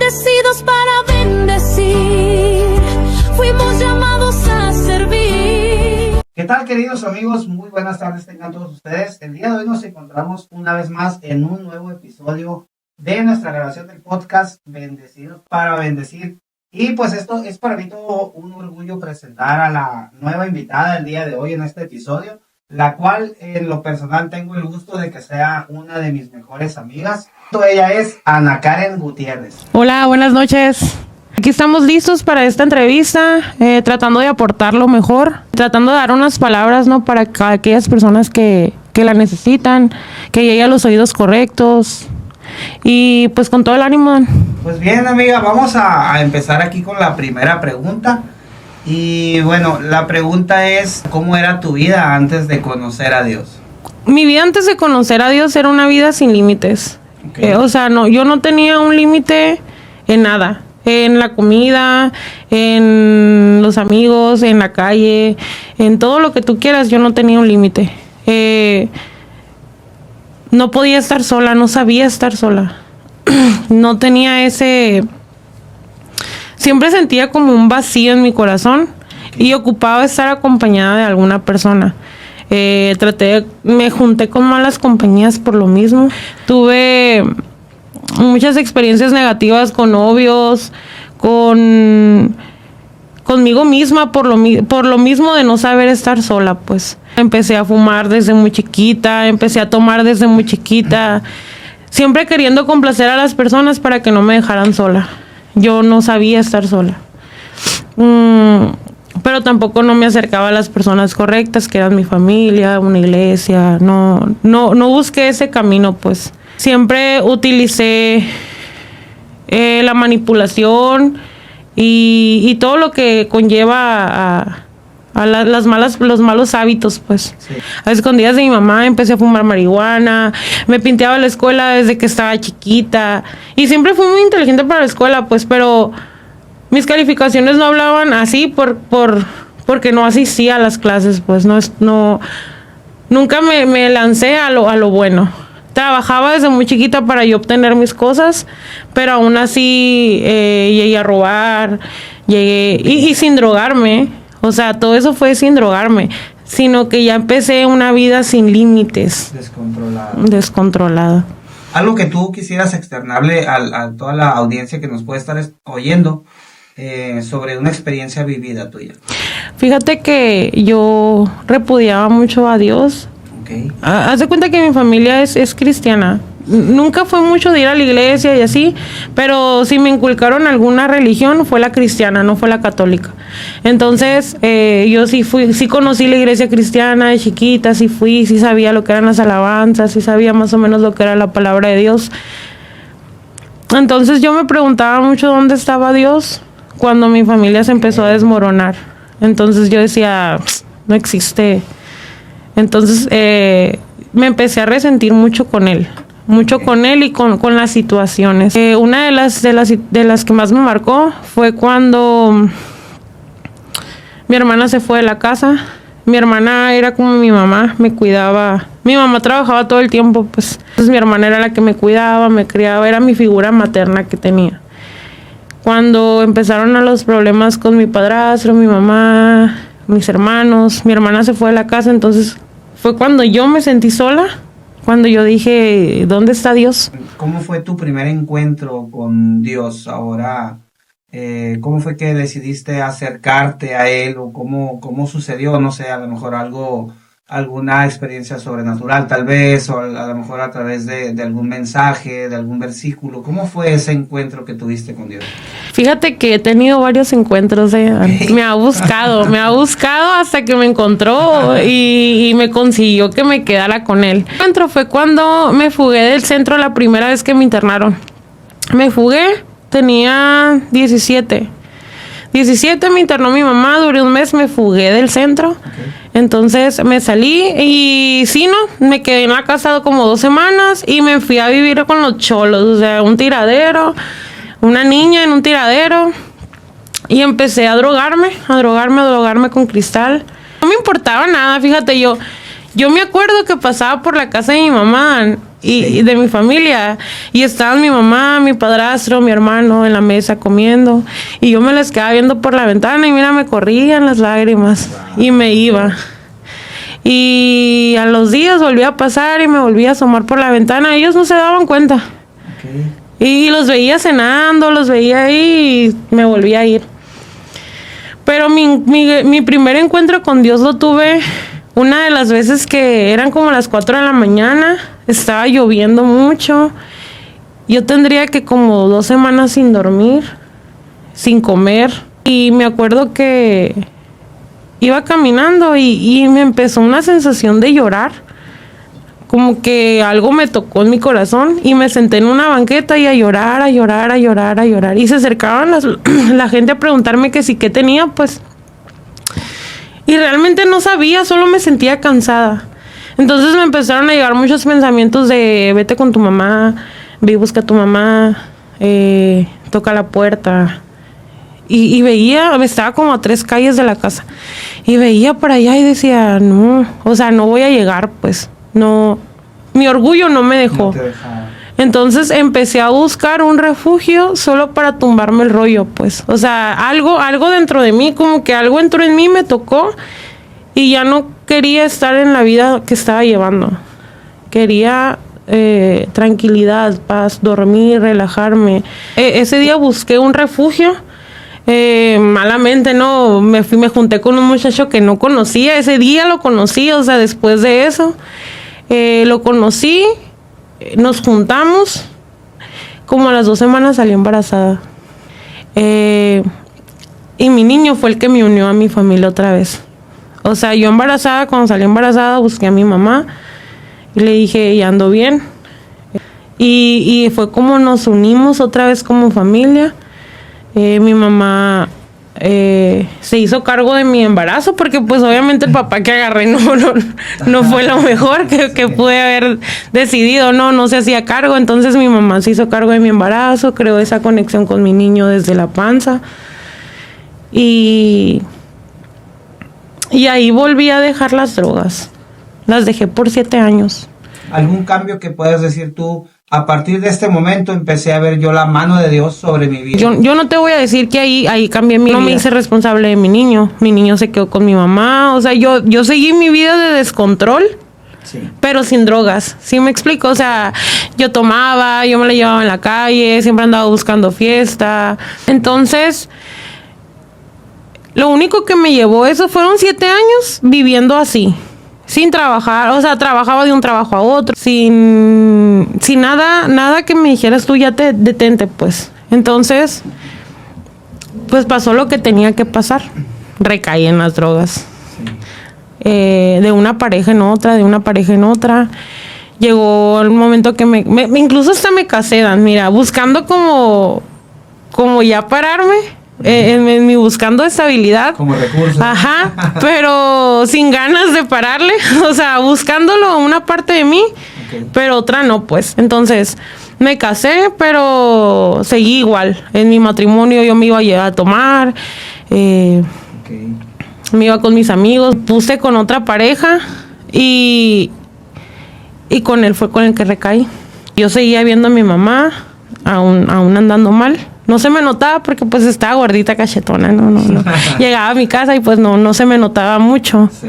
bendecidos para bendecir, fuimos llamados a servir. ¿Qué tal, queridos amigos? Muy buenas tardes tengan todos ustedes. El día de hoy nos encontramos una vez más en un nuevo episodio de nuestra grabación del podcast Bendecidos para Bendecir. Y pues esto es para mí todo un orgullo presentar a la nueva invitada del día de hoy en este episodio, la cual en lo personal tengo el gusto de que sea una de mis mejores amigas. Ella es Ana Karen Gutiérrez. Hola, buenas noches. Aquí estamos listos para esta entrevista, tratando de aportar lo mejor, tratando de dar unas palabras, ¿no? Para aquellas personas que la necesitan, que llegue a los oídos correctos y pues con todo el ánimo. Pues bien, amiga, vamos a empezar aquí con la primera pregunta. Y bueno, la pregunta es, ¿cómo era tu vida antes de conocer a Dios? Mi vida antes de conocer a Dios era una vida sin límites. Okay. Yo no tenía un límite en nada. En la comida, en los amigos, en la calle, en todo lo que tú quieras, yo no tenía un límite. No podía estar sola, no sabía estar sola. No tenía ese... Siempre sentía como un vacío en mi corazón y ocupaba estar acompañada de alguna persona. Me junté con malas compañías por lo mismo. Tuve muchas experiencias negativas con novios, conmigo misma por lo mismo de no saber estar sola, pues. Empecé a fumar desde muy chiquita, empecé a tomar desde muy chiquita, siempre queriendo complacer a las personas para que no me dejaran sola. Yo no sabía estar sola. Pero tampoco no me acercaba a las personas correctas, que eran mi familia, una iglesia. No busqué ese camino, pues. Siempre utilicé la manipulación y todo lo que conlleva a los malos hábitos, pues. Sí. A escondidas de mi mamá empecé a fumar marihuana, me pinteaba la escuela desde que estaba chiquita y siempre fui muy inteligente para la escuela, pues, pero mis calificaciones no hablaban así porque no asistía a las clases, pues. Nunca me lancé a lo bueno. Trabajaba desde muy chiquita para yo obtener mis cosas, pero aún así llegué a robar, y sin drogarme. O sea, todo eso fue sin drogarme, sino que ya empecé una vida sin límites. Descontrolada. Algo que tú quisieras externarle a toda la audiencia que nos puede estar oyendo sobre una experiencia vivida tuya. Fíjate que yo repudiaba mucho a Dios. Okay. Haz de cuenta que mi familia es cristiana. Nunca fue mucho de ir a la iglesia y así, pero si me inculcaron alguna religión fue la cristiana, no fue la católica. Entonces yo sí conocí la iglesia cristiana de chiquita, sí sabía lo que eran las alabanzas, sí sabía más o menos lo que era la palabra de Dios. Entonces yo me preguntaba mucho dónde estaba Dios cuando mi familia se empezó a desmoronar. Entonces yo decía, no existe. Entonces me empecé a resentir mucho con él y con las situaciones. Una de las que más me marcó fue cuando mi hermana se fue de la casa. Mi hermana era como mi mamá, me cuidaba. Mi mamá trabajaba todo el tiempo, pues. Entonces mi hermana era la que me cuidaba, me criaba, era mi figura materna que tenía. Cuando empezaron los problemas con mi padrastro, mi mamá, mis hermanos, mi hermana se fue de la casa, entonces fue cuando yo me sentí sola, cuando yo dije, ¿dónde está Dios? ¿Cómo fue tu primer encuentro con Dios ahora? ¿Cómo fue que decidiste acercarte a Él? ¿O cómo sucedió? No sé, a lo mejor alguna experiencia sobrenatural tal vez, o a lo mejor a través de algún mensaje, de algún versículo. ¿Cómo fue ese encuentro que tuviste con Dios? Fíjate que he tenido varios encuentros. Okay. Me ha buscado hasta que me encontró y me consiguió que me quedara con él. El encuentro fue cuando me fugué del centro la primera vez que me internaron. Me fugué, tenía 17. Me internó mi mamá, duré un mes, me fugué del centro. Okay. Entonces me salí y me quedé en la casa como 2 semanas y me fui a vivir con los cholos, o sea, un tiradero, una niña en un tiradero, y empecé a drogarme con cristal. No me importaba nada, fíjate, yo me acuerdo que pasaba por la casa de mi mamá y de mi familia. Y estaban mi mamá, mi padrastro, mi hermano en la mesa comiendo. Y yo me les quedaba viendo por la ventana y mira, me corrían las lágrimas. Y me iba. Y a los días volvía a pasar y me volvía a asomar por la ventana. Ellos no se daban cuenta. Y los veía cenando, los veía ahí y me volvía a ir. Pero mi primer encuentro con Dios lo tuve una de las veces que eran como las 4 de la mañana. Estaba lloviendo mucho. Yo tendría que como 2 semanas sin dormir, sin comer. Y me acuerdo que iba caminando y me empezó una sensación de llorar. Como que algo me tocó en mi corazón y me senté en una banqueta y a llorar, a llorar, a llorar, a llorar. Y se acercaban la gente a preguntarme que si qué tenía, pues. Y realmente no sabía, solo me sentía cansada. Entonces me empezaron a llegar muchos pensamientos de vete con tu mamá, ve y busca a tu mamá, toca la puerta. Y veía, estaba como a 3 calles de la casa. Y veía para allá y decía, no, o sea, no voy a llegar, pues. No, mi orgullo no me dejó. Entonces empecé a buscar un refugio solo para tumbarme el rollo, pues. O sea, algo dentro de mí, como que algo entró en mí, me tocó y ya no quería estar en la vida que estaba llevando. Quería tranquilidad, paz, dormir, relajarme. Ese día busqué un refugio. Malamente no, me junté con un muchacho que no conocía. Ese día lo conocí, o sea, después de eso lo conocí, nos juntamos. Como a las 2 semanas salí embarazada. Y mi niño fue el que me unió a mi familia otra vez. O sea, yo embarazada, cuando salí embarazada, busqué a mi mamá y le dije, ya ando bien. Y fue como nos unimos otra vez como familia. Mi mamá se hizo cargo de mi embarazo porque pues obviamente el papá que agarré no fue lo mejor que pude haber decidido, no se hacía cargo. Entonces mi mamá se hizo cargo de mi embarazo, creó esa conexión con mi niño desde la panza y ahí volví a dejar las drogas. Las dejé por 7 años. ¿Algún cambio que puedas decir tú? A partir de este momento empecé a ver yo la mano de Dios sobre mi vida. Yo no te voy a decir que ahí cambié mi vida. No me hice responsable de mi niño. Mi niño se quedó con mi mamá. O sea, yo seguí mi vida de descontrol, sí, pero sin drogas. ¿Sí me explico? O sea, yo tomaba, yo me la llevaba en la calle, siempre andaba buscando fiesta. Entonces, lo único que me llevó eso fueron 7 años viviendo así. Sin trabajar, o sea, trabajaba de un trabajo a otro, sin nada que me dijeras tú ya te detente, pues. Entonces, pues pasó lo que tenía que pasar. Recaí en las drogas. Sí. De una pareja en otra, de una pareja en otra. Llegó el momento que incluso hasta me casé, Dan, mira, buscando como ya pararme. En mi buscando estabilidad como recurso, ajá, pero sin ganas de pararle, o sea, buscándolo una parte de mí, okay, pero otra no, pues. Entonces me casé, pero seguí igual. En mi matrimonio yo me iba a llevar a tomar, okay, me iba con mis amigos, puse con otra pareja y con él fue con el que recaí. Yo seguía viendo a mi mamá aún andando mal. No se me notaba porque pues estaba gordita, cachetona, no. Llegaba a mi casa y pues no se me notaba mucho. Sí.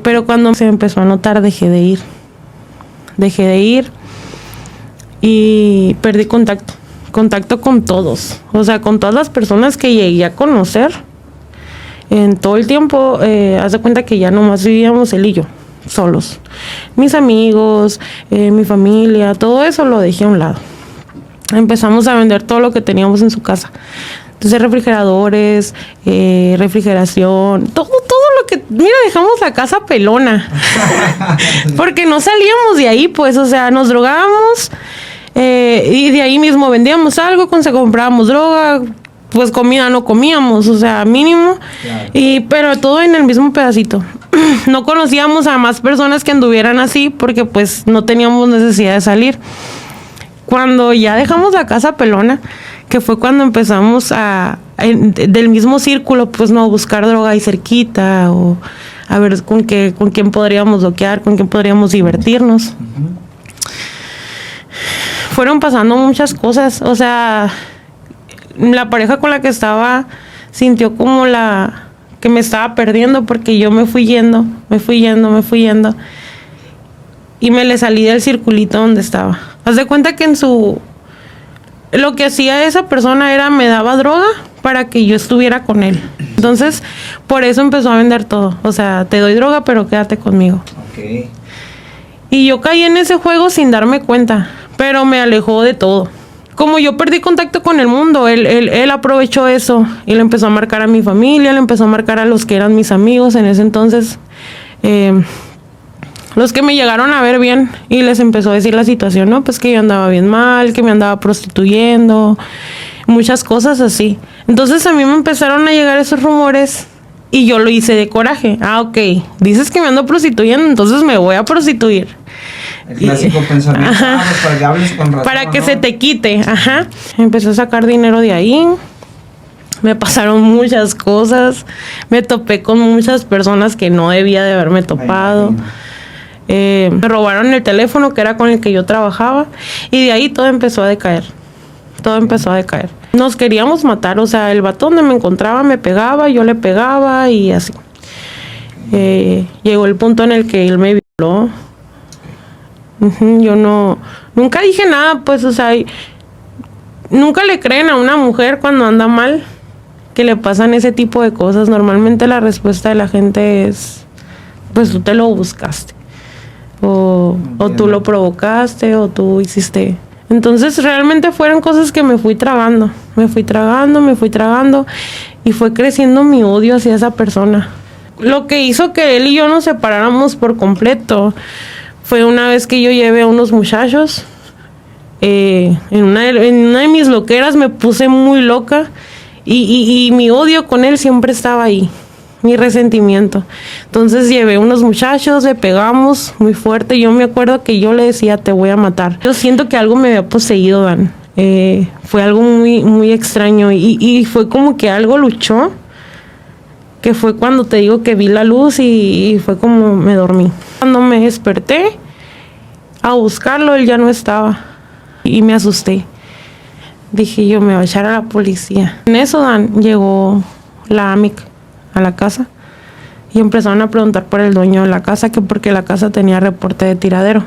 Pero cuando se empezó a notar dejé de ir y perdí contacto con todos. O sea, con todas las personas que llegué a conocer en todo el tiempo. Haz de cuenta que ya nomás vivíamos él y yo, solos. Mis amigos, mi familia, todo eso lo dejé a un lado. Empezamos a vender todo lo que teníamos en su casa. Entonces, refrigeradores, refrigeración, todo lo que... Mira, dejamos la casa pelona. Porque no salíamos de ahí, pues, o sea, nos drogábamos y de ahí mismo vendíamos algo, comprábamos droga, pues comida no comíamos, o sea, mínimo. Claro. Pero todo en el mismo pedacito. No conocíamos a más personas que anduvieran así porque, pues, no teníamos necesidad de salir. Cuando ya dejamos la casa pelona, que fue cuando empezamos del mismo círculo, pues no, buscar droga ahí cerquita o a ver con quién podríamos bloquear, con quién podríamos divertirnos. Uh-huh. fueron pasando muchas cosas. O sea, la pareja con la que estaba sintió como que me estaba perdiendo porque yo me fui yendo. Y me le salí del circulito donde estaba. Haz de cuenta que lo que hacía esa persona era me daba droga para que yo estuviera con él. Entonces, por eso empezó a vender todo. O sea, te doy droga, pero quédate conmigo. Ok. Y yo caí en ese juego sin darme cuenta, pero me alejó de todo. Como yo perdí contacto con el mundo, él aprovechó eso y le empezó a marcar a mi familia, le empezó a marcar a los que eran mis amigos en ese entonces, los que me llegaron a ver bien, y les empezó a decir la situación, ¿no? Pues que yo andaba bien mal, que me andaba prostituyendo, muchas cosas así. Entonces a mí me empezaron a llegar esos rumores y yo lo hice de coraje. Ok, dices que me ando prostituyendo, entonces me voy a prostituir. El clásico pensamiento, pues para que hables con razón, para que ¿no? se te quite, ajá. Empecé a sacar dinero de ahí. Me pasaron muchas cosas. Me topé con muchas personas que no debía de haberme topado. Me robaron el teléfono que era con el que yo trabajaba. Y de ahí todo empezó a decaer. Nos queríamos matar. O sea, el vato donde me encontraba me pegaba, yo le pegaba y así. Llegó el punto en el que él me violó. Yo nunca dije nada, pues, o sea, nunca le creen a una mujer cuando anda mal que le pasan ese tipo de cosas. Normalmente la respuesta de la gente es, pues tú te lo buscaste, o tú lo provocaste, o tú hiciste. Entonces realmente fueron cosas que me fui tragando, y fue creciendo mi odio hacia esa persona. Lo que hizo que él y yo nos separáramos por completo fue una vez que yo llevé a unos muchachos. En una de mis loqueras me puse muy loca y mi odio con él siempre estaba ahí, mi resentimiento. Entonces llevé unos muchachos, le pegamos muy fuerte. Yo me acuerdo que yo le decía, te voy a matar. Yo siento que algo me había poseído, Dan. Fue algo muy, muy extraño y fue como que algo luchó, que fue cuando te digo que vi la luz y fue como me dormí. Cuando me desperté a buscarlo, él ya no estaba y me asusté. Dije yo, me va a echar a la policía. En eso, Dan, llegó la AMIC a la casa y empezaron a preguntar por el dueño de la casa, que porque la casa tenía reporte de tiradero.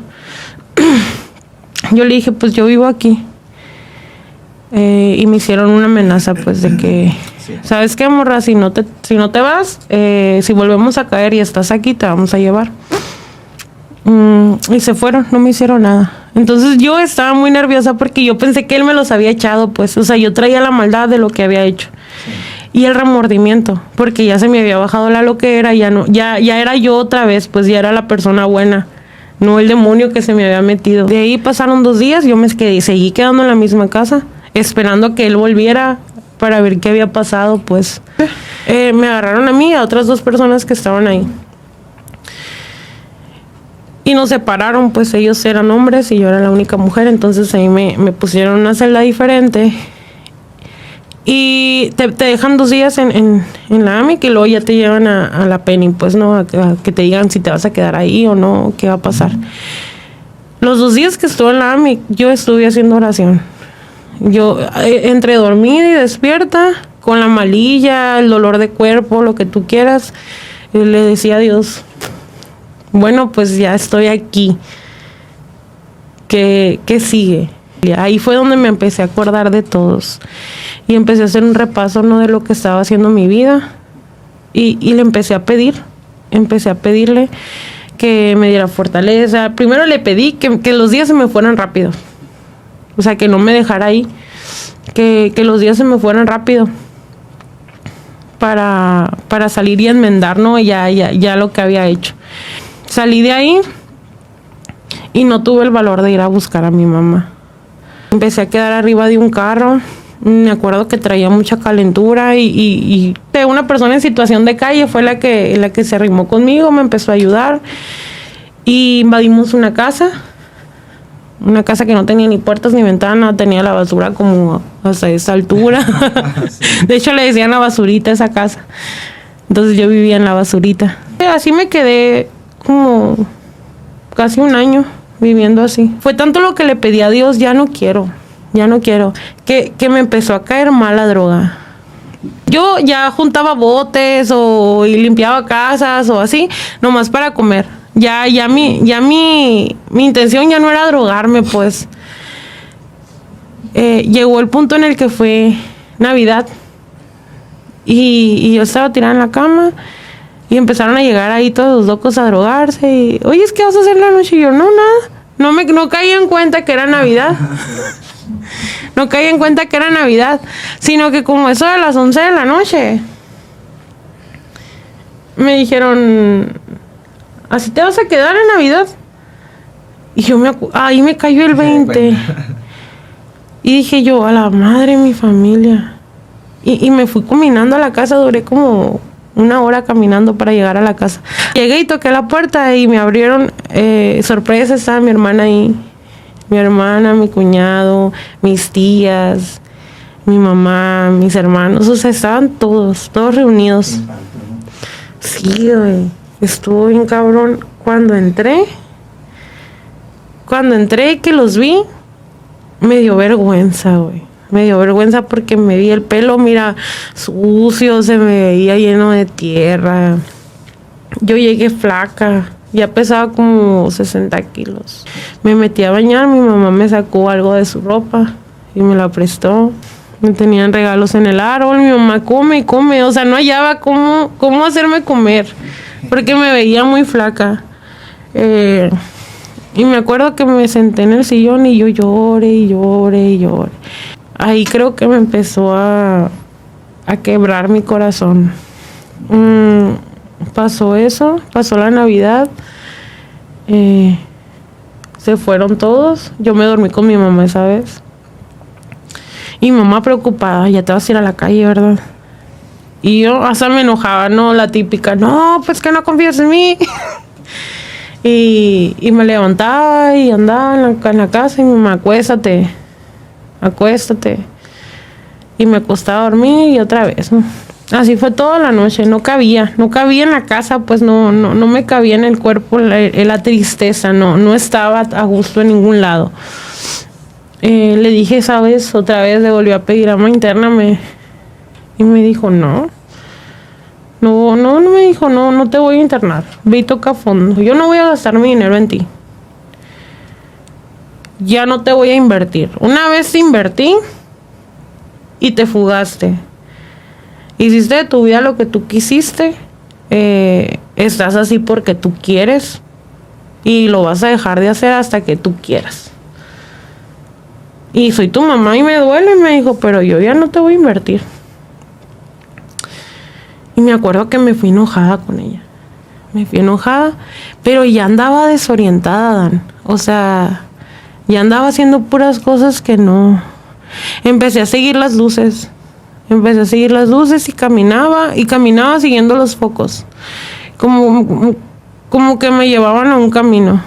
Yo le dije, pues yo vivo aquí. Y me hicieron una amenaza, pues, de que, ¿sabes qué, morra? Si no te vas, si volvemos a caer y estás aquí, te vamos a llevar. Y se fueron, no me hicieron nada. Entonces yo estaba muy nerviosa porque yo pensé que él me los había echado, pues, o sea, yo traía la maldad de lo que había hecho. Y el remordimiento, porque ya se me había bajado la loquera, ya era yo otra vez, pues ya era la persona buena, no el demonio que se me había metido. De ahí pasaron 2 días, yo seguí quedando en la misma casa, esperando a que él volviera para ver qué había pasado, pues. Me agarraron a mí y a otras 2 personas que estaban ahí. Y nos separaron, pues ellos eran hombres y yo era la única mujer, entonces ahí me pusieron una celda diferente. Y te dejan 2 días en la AMIC y luego ya te llevan a la Penny, pues, ¿no? A que te digan si te vas a quedar ahí o no, qué va a pasar. Los 2 días que estuve en la AMIC, yo estuve haciendo oración. Yo, entre dormida y despierta, con la malilla, el dolor de cuerpo, lo que tú quieras, le decía a Dios, bueno, pues ya estoy aquí. ¿Qué sigue? Y ahí fue donde me empecé a acordar de todos. Y empecé a hacer un repaso, ¿no?, de lo que estaba haciendo en mi vida. Y le empecé a pedirle que me diera fortaleza. Primero le pedí que los días se me fueran rápido. O sea, que no me dejara ahí. Que los días se me fueran rápido. Para salir y enmendar, ¿no?, ya lo que había hecho. Salí de ahí y no tuve el valor de ir a buscar a mi mamá. Empecé a quedar arriba de un carro. Me acuerdo que traía mucha calentura y una persona en situación de calle fue la que se arrimó conmigo, me empezó a ayudar. Y invadimos una casa que no tenía ni puertas ni ventanas, tenía la basura como hasta esa altura. De hecho le decían la basurita a esa casa. Entonces yo vivía en la basurita. Así me quedé como casi un año viviendo así. Fue tanto lo que le pedí a Dios, ya no quiero, que me empezó a caer mal la droga. Yo ya juntaba botes y limpiaba casas o así, nomás para comer. Ya mi intención ya no era drogarme, pues. Llegó el punto en el que fue Navidad y yo estaba tirada en la cama y empezaron a llegar ahí todos los locos a drogarse y, oye, ¿qué vas a hacer la noche? Y yo, no, nada, no caí en cuenta que era Navidad. No caí en cuenta que era Navidad, sino que como eso de las 11 de la noche me dijeron, ¿así te vas a quedar en Navidad? Y yo ahí me cayó el 20. Y dije yo, a la madre, mi familia. Y me fui caminando a la casa, duré como 1 hora caminando para llegar a la casa. Llegué y toqué la puerta y me abrieron, sorpresa, estaba mi hermana ahí. Mi hermana, mi cuñado, mis tías, mi mamá, mis hermanos, o sea, estaban todos reunidos. Sí, güey, estuvo bien cabrón. Cuando entré que los vi, me dio vergüenza, güey. Me dio vergüenza porque me vi el pelo, mira, sucio, se me veía lleno de tierra. Yo llegué flaca, ya pesaba como 60 kilos. Me metí a bañar, mi mamá me sacó algo de su ropa y me la prestó. Me tenían regalos en el árbol, mi mamá come, o sea, no hallaba cómo hacerme comer, porque me veía muy flaca. Y me acuerdo que me senté en el sillón y yo lloré. Ahí creo que me empezó a quebrar mi corazón. Pasó eso, pasó la Navidad. Se fueron todos. Yo me dormí con mi mamá esa vez. Y mi mamá preocupada, ya te vas a ir a la calle, ¿verdad? Y yo hasta me enojaba, ¿no? La típica, no, pues que no confías en mí. Y me levantaba y andaba en la casa y mi mamá, acuéstate. Y me acostaba a dormir y otra vez, ¿no? Así fue toda la noche, no cabía en la casa, pues no me cabía en el cuerpo la tristeza, no estaba a gusto en ningún lado. Le dije esa vez, otra vez le volví a pedir a mamá intername y me dijo no me dijo, no te voy a internar, ve y toca fondo, yo no voy a gastar mi dinero en ti, ya no te voy a invertir, una vez invertí y te fugaste, hiciste de tu vida lo que tú quisiste, estás así porque tú quieres y lo vas a dejar de hacer hasta que tú quieras. Y soy tu mamá y me duele, me dijo, pero yo ya no te voy a invertir. Y me acuerdo que me fui enojada con ella. Pero ya andaba desorientada, Dan. O sea, ya andaba haciendo puras cosas que no. Empecé a seguir las luces y caminaba siguiendo los focos. Como que me llevaban a un camino.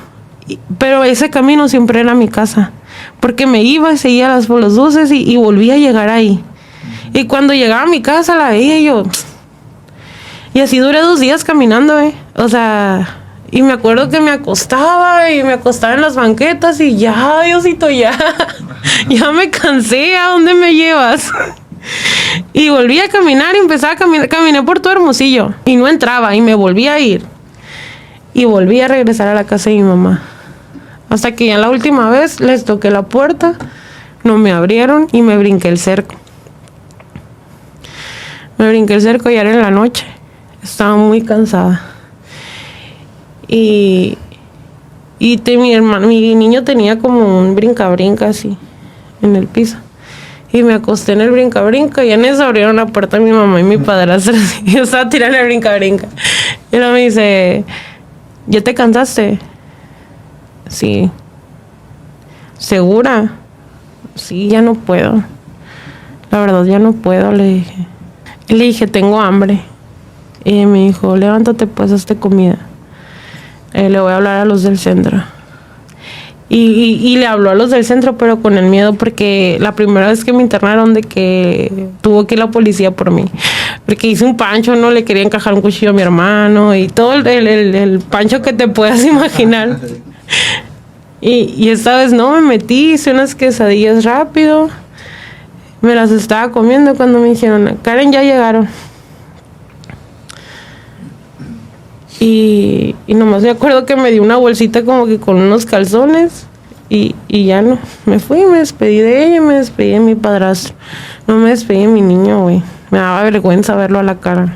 Pero ese camino siempre era mi casa. Porque me iba y seguía las luces y volvía a llegar ahí. Y cuando llegaba a mi casa la veía yo. Y así duré 2 días caminando, O sea, y me acuerdo que me acostaba en las banquetas y ya, Diosito, ya me cansé, ¿a dónde me llevas? Y volví a caminar y empezaba a caminar, caminé por todo Hermosillo y no entraba y me volví a ir. Y volví a regresar a la casa de mi mamá. Hasta que ya la última vez les toqué la puerta, no me abrieron y me brinqué el cerco. Ya era en la noche. Estaba muy cansada. Mi niño tenía como un brinca así en el piso. Y me acosté en el brinca y en eso abrieron la puerta mi mamá y mi padrastro. Yo estaba tirando el brinca. Y él me dice, ¿ya te cansaste? Sí. ¿Segura? Sí, ya no puedo. La verdad, ya no puedo, le dije. Y le dije, tengo hambre. Y me dijo, levántate, pues, hazte comida. Le voy a hablar a los del centro. Y le habló a los del centro, pero con el miedo, porque la primera vez que me internaron, de que tuvo que ir la policía por mí. Porque hice un pancho, no le quería encajar un cuchillo a mi hermano y todo el pancho que te puedas imaginar. Y esta vez no, me metí, hice unas quesadillas rápido. Me las estaba comiendo cuando me dijeron, Karen, ya llegaron. Y nomás me acuerdo que me dio una bolsita como que con unos calzones. Y ya no, me fui, me despedí de ella, me despedí de mi padrastro. No me despedí de mi niño, güey. Me daba vergüenza verlo a la cara.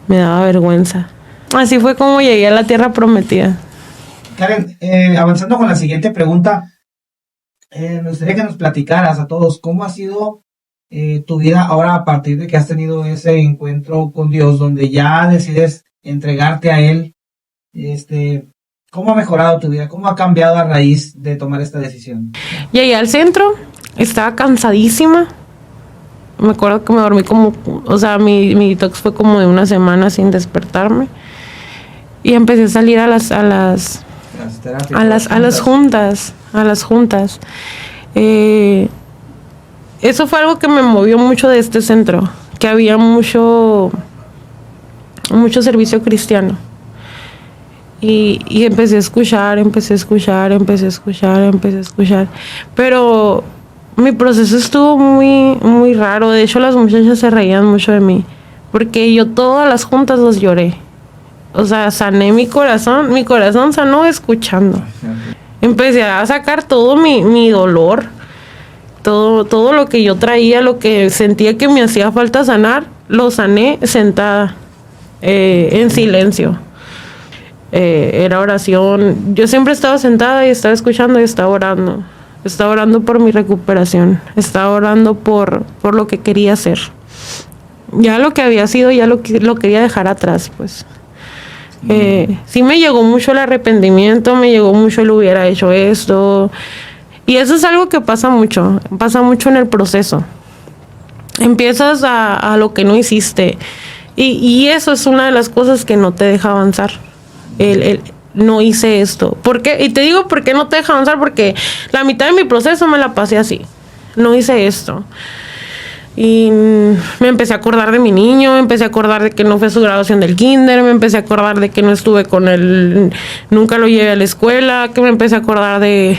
Me daba vergüenza. Así fue como llegué a la tierra prometida. Karen, avanzando con la siguiente pregunta, me gustaría que nos platicaras a todos cómo ha sido tu vida ahora a partir de que has tenido ese encuentro con Dios, donde ya decides entregarte a Él. ¿Cómo ha mejorado tu vida? ¿Cómo ha cambiado a raíz de tomar esta decisión? Llegué al centro, estaba cansadísima. Me acuerdo que me dormí como, o sea, mi detox fue como de una semana sin despertarme. Y empecé a salir a las juntas. Eso fue algo que me movió mucho de este centro, que había mucho servicio cristiano. Y empecé a escuchar. Pero mi proceso estuvo muy, muy raro. De hecho, las muchachas se reían mucho de mí, porque yo todas las juntas los lloré. O sea, sané mi corazón sanó escuchando. Empecé a sacar todo mi dolor, todo lo que yo traía, lo que sentía que me hacía falta sanar, lo sané sentada, en silencio. Era oración. Yo siempre estaba sentada y estaba escuchando y estaba orando. Estaba orando por mi recuperación. Estaba orando por lo que quería hacer. Ya lo que había sido, ya lo quería dejar atrás, pues. Sí me llegó mucho el arrepentimiento, me llegó mucho el hubiera hecho esto. Y eso es algo que pasa mucho en el proceso. Empiezas a lo que no hiciste. Y eso es una de las cosas que no te deja avanzar. No hice esto. ¿Por qué? Y te digo por qué no te deja avanzar, porque la mitad de mi proceso me la pasé así. No hice esto. Y me empecé a acordar de mi niño, me empecé a acordar de que no fue su graduación del kinder, me empecé a acordar de que no estuve con él, nunca lo llevé a la escuela, que me empecé a acordar de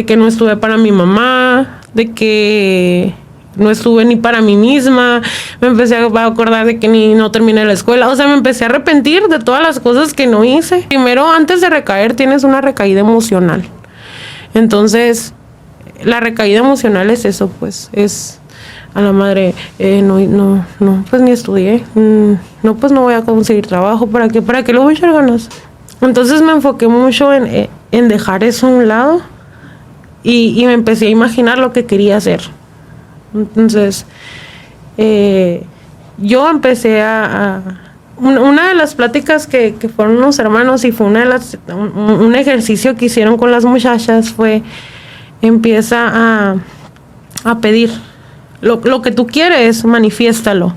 que no estuve para mi mamá, de que no estuve ni para mí misma, me empecé a acordar de que no terminé la escuela. O sea, me empecé a arrepentir de todas las cosas que no hice. Primero, antes de recaer, tienes una recaída emocional. Entonces, la recaída emocional es eso, pues, es a la madre, no, pues ni estudié, no, pues no voy a conseguir trabajo, ¿para qué le voy a echar ganas? Entonces me enfoqué mucho en dejar eso a un lado y me empecé a imaginar lo que quería hacer. Entonces, yo empecé una de las pláticas que fueron unos hermanos y fue un ejercicio que hicieron con las muchachas fue, empieza a pedir. Lo que tú quieres, manifiéstalo.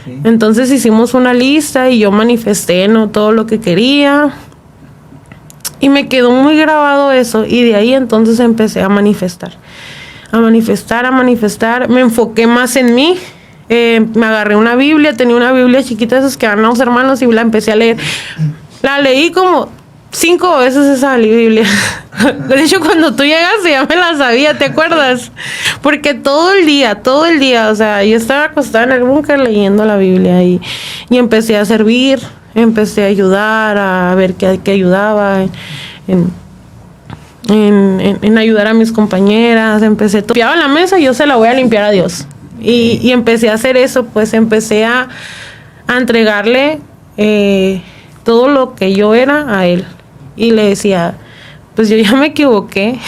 Okay. Entonces hicimos una lista y yo manifesté, ¿no?, todo lo que quería. Y me quedó muy grabado eso. Y de ahí entonces empecé a manifestar. Me enfoqué más en mí. Me agarré una Biblia, tenía una Biblia chiquita, esas que dan a los hermanos, y la empecé a leer. La leí como 5 veces esa Biblia. De hecho, cuando tú llegaste ya me la sabía, ¿te acuerdas? Porque todo el día, o sea, yo estaba acostada en el búnker leyendo la Biblia y empecé a servir, empecé a ayudar, a ver qué ayudaba, en ayudar a mis compañeras, limpiaba la mesa y yo se la voy a limpiar a Dios. Y empecé a hacer eso, pues empecé a entregarle todo lo que yo era a Él. Y le decía, pues yo ya me equivoqué,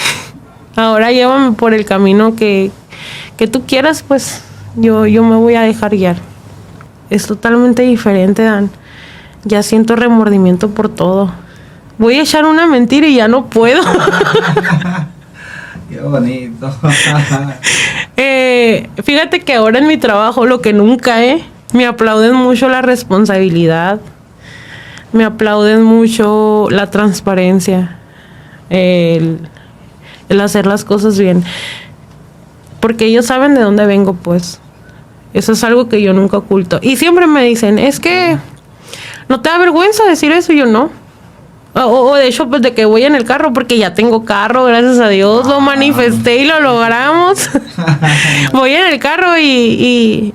ahora llévame por el camino que tú quieras, pues yo me voy a dejar guiar. Es totalmente diferente, Dan. Ya siento remordimiento por todo. Voy a echar una mentira y ya no puedo. Qué bonito. Fíjate que ahora en mi trabajo, lo que nunca, me aplauden mucho la responsabilidad. Me aplauden mucho la transparencia, el hacer las cosas bien. Porque ellos saben de dónde vengo, pues. Eso es algo que yo nunca oculto. Y siempre me dicen, es que no te da vergüenza decir eso. Y yo no. O de hecho, pues de que voy en el carro, porque ya tengo carro, gracias a Dios, lo manifesté y lo logramos. Voy en el carro y,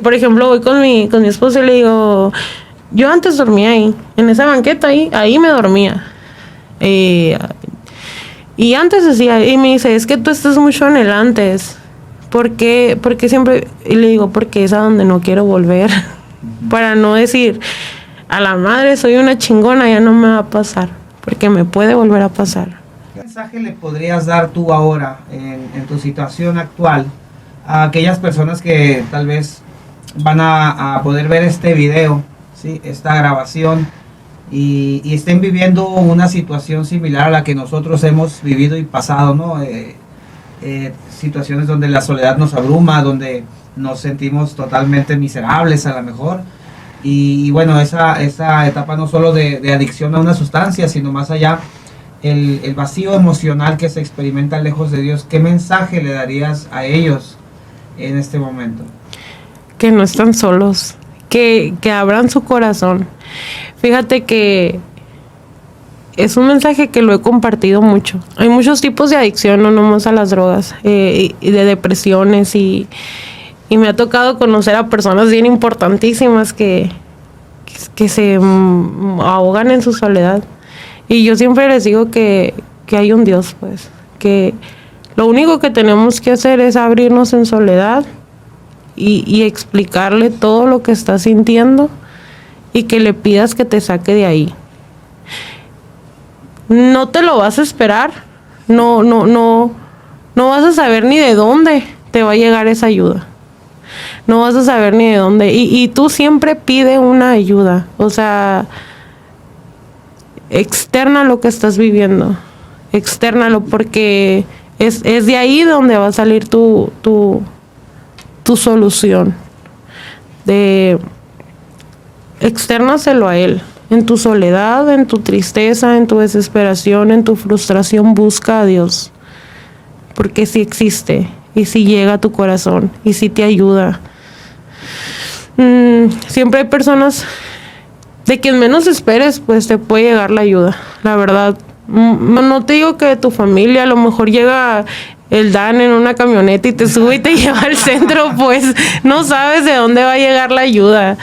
por ejemplo, voy con mi esposo y le digo, yo antes dormía ahí, en esa banqueta ahí me dormía. Y antes decía, y me dice, es que tú estás mucho en el antes. ¿Por qué? Porque siempre, y le digo, porque es a donde no quiero volver. Para no decir, a la madre soy una chingona, ya no me va a pasar. Porque me puede volver a pasar. ¿Qué mensaje le podrías dar tú ahora, en tu situación actual, a aquellas personas que tal vez van a poder ver este video, ¿sí? Esta grabación, y estén viviendo una situación similar a la que nosotros hemos vivido y pasado, ¿no? Situaciones donde la soledad nos abruma, donde nos sentimos totalmente miserables a lo mejor, y bueno, esa etapa no solo de adicción a una sustancia, sino más allá, el vacío emocional que se experimenta lejos de Dios. ¿Qué mensaje le darías a ellos en este momento? Que no están solos, que abran su corazón. Fíjate que es un mensaje que lo he compartido mucho. Hay muchos tipos de adicción, no nomás a las drogas, y de depresiones, y me ha tocado conocer a personas bien importantísimas que se ahogan en su soledad. Y yo siempre les digo que hay un Dios, pues, que lo único que tenemos que hacer es abrirnos en soledad y explicarle todo lo que estás sintiendo y que le pidas que te saque de ahí. No te lo vas a esperar, no vas a saber ni de dónde te va a llegar esa ayuda. No vas a saber ni de dónde. Y tú siempre pide una ayuda. O sea, externa lo que estás viviendo. Externalo, porque es de ahí donde va a salir tu solución. Externaselo a Él. En tu soledad, en tu tristeza, en tu desesperación, en tu frustración, busca a Dios. Porque sí existe. Y sí llega a tu corazón. Y sí te ayuda. Siempre hay personas de quien menos esperes, pues te puede llegar la ayuda. La verdad. No te digo que de tu familia, a lo mejor llega el Dan en una camioneta y te sube y te lleva al centro, pues no sabes de dónde va a llegar la ayuda.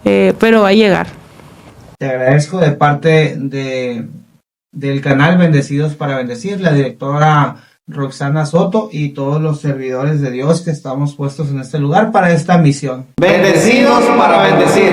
Pero va a llegar. Te agradezco de parte del canal Bendecidos para Bendecir, la directora Roxana Soto y todos los servidores de Dios que estamos puestos en este lugar para esta misión. Bendecidos para bendecir.